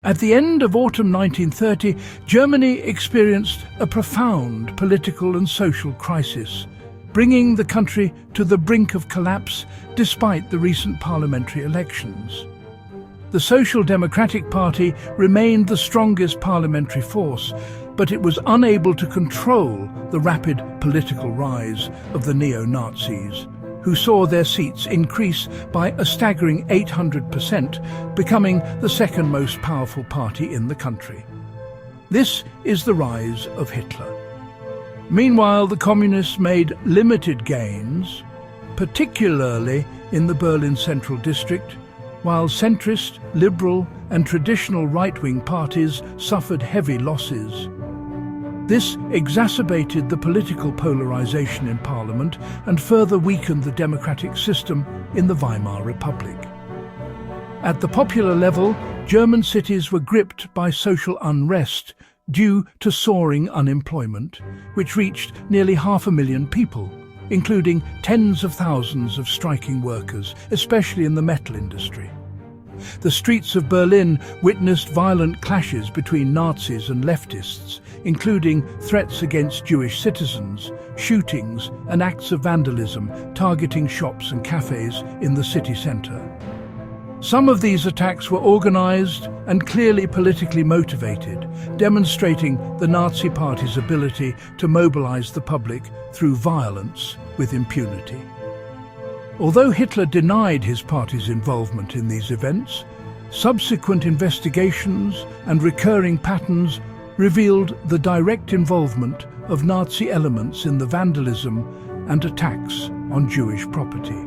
At the end of autumn 1930, Germany experienced a profound political and social crisis, bringing the country to the brink of collapse despite the recent parliamentary elections. The Social Democratic Party remained the strongest parliamentary force, but it was unable to control the rapid political rise of the neo-Nazis, who saw their seats increase by a staggering 800%, becoming the second most powerful party in the country. This is the rise of Hitler. Meanwhile, the communists made limited gains, particularly in the Berlin Central District, while centrist, liberal and traditional right-wing parties suffered heavy losses. This exacerbated the political polarization in Parliament and further weakened the democratic system in the Weimar Republic. At the popular level, German cities were gripped by social unrest due to soaring unemployment, which reached nearly 500,000 people, including tens of thousands of striking workers, especially in the metal industry. The streets of Berlin witnessed violent clashes between Nazis and leftists, including threats against Jewish citizens, shootings and acts of vandalism targeting shops and cafes in the city centre. Some of these attacks were organised and clearly politically motivated, demonstrating the Nazi Party's ability to mobilise the public through violence with impunity. Although Hitler denied his party's involvement in these events, subsequent investigations and recurring patterns revealed the direct involvement of Nazi elements in the vandalism and attacks on Jewish property.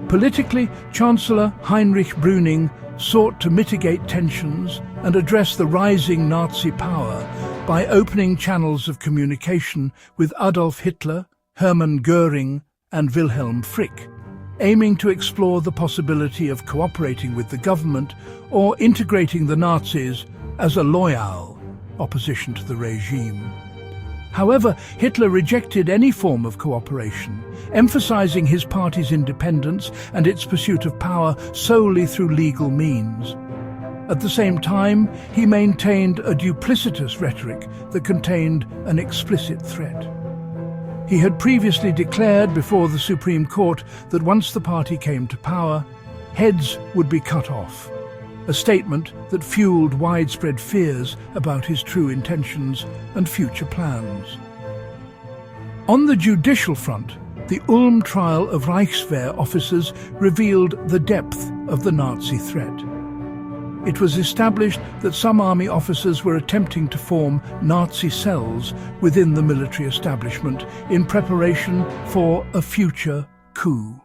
Politically, Chancellor Heinrich Brüning sought to mitigate tensions and address the rising Nazi power by opening channels of communication with Adolf Hitler, Hermann Göring and Wilhelm Frick, aiming to explore the possibility of cooperating with the government or integrating the Nazis as a loyal opposition to the regime. However, Hitler rejected any form of cooperation, emphasizing his party's independence and its pursuit of power solely through legal means. At the same time, he maintained a duplicitous rhetoric that contained an explicit threat. He had previously declared before the Supreme Court that once the party came to power, heads would be cut off, a statement that fueled widespread fears about his true intentions and future plans. On the judicial front, the Ulm trial of Reichswehr officers revealed the depth of the Nazi threat. It was established that some army officers were attempting to form Nazi cells within the military establishment in preparation for a future coup.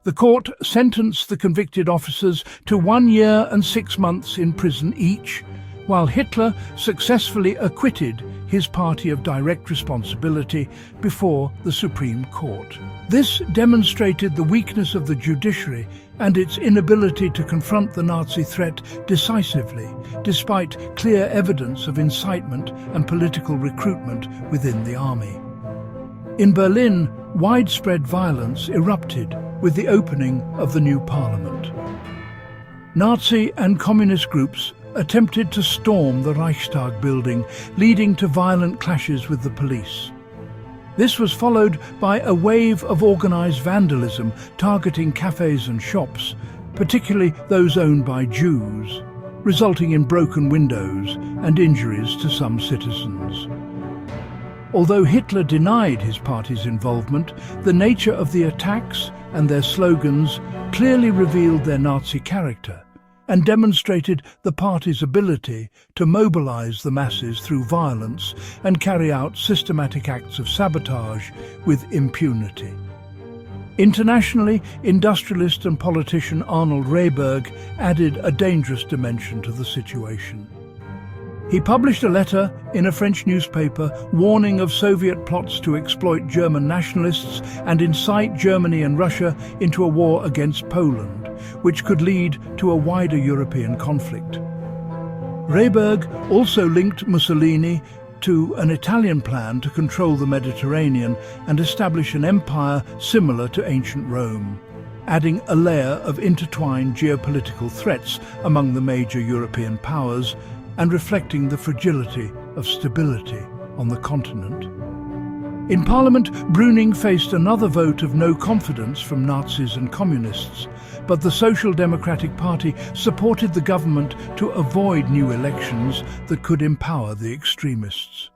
The court sentenced the convicted officers to 1 year and 6 months in prison each, while Hitler successfully acquitted his party of direct responsibility before the Supreme Court. This demonstrated the weakness of the judiciary and its inability to confront the Nazi threat decisively, despite clear evidence of incitement and political recruitment within the army. In Berlin, widespread violence erupted with the opening of the new parliament. Nazi and communist groups attempted to storm the Reichstag building, leading to violent clashes with the police. This was followed by a wave of organised vandalism targeting cafes and shops, particularly those owned by Jews, resulting in broken windows and injuries to some citizens. Although Hitler denied his party's involvement, the nature of the attacks and their slogans clearly revealed their Nazi character and demonstrated the party's ability to mobilize the masses through violence and carry out systematic acts of sabotage with impunity. Internationally, industrialist and politician Arnold Rehberg added a dangerous dimension to the situation. He published a letter in a French newspaper warning of Soviet plots to exploit German nationalists and incite Germany and Russia into a war against Poland, which could lead to a wider European conflict. Rehberg also linked Mussolini to an Italian plan to control the Mediterranean and establish an empire similar to ancient Rome, adding a layer of intertwined geopolitical threats among the major European powers and reflecting the fragility of stability on the continent. In Parliament, Brüning faced another vote of no confidence from Nazis and communists, but the Social Democratic Party supported the government to avoid new elections that could empower the extremists.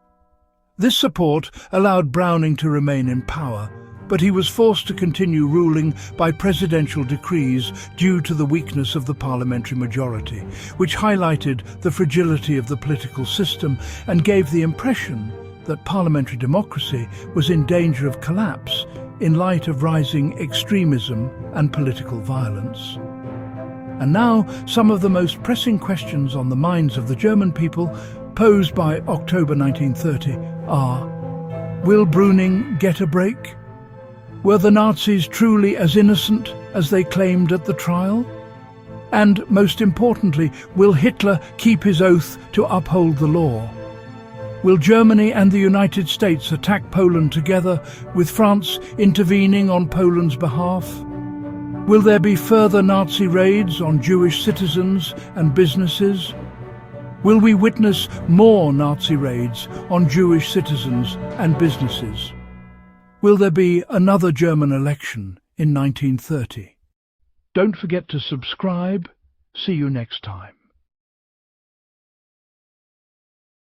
This support allowed Brüning to remain in power, but he was forced to continue ruling by presidential decrees due to the weakness of the parliamentary majority, which highlighted the fragility of the political system and gave the impression that parliamentary democracy was in danger of collapse in light of rising extremism and political violence. And now, some of the most pressing questions on the minds of the German people, posed by October 1930, are: will Brüning get a break? Were the Nazis truly as innocent as they claimed at the trial? And, most importantly, will Hitler keep his oath to uphold the law? Will Germany and the United States attack Poland together, with France intervening on Poland's behalf? Will there be further Nazi raids on Jewish citizens and businesses? Will we witness more Nazi raids on Jewish citizens and businesses? Will there be another German election in 1930? Don't forget to subscribe. See you next time.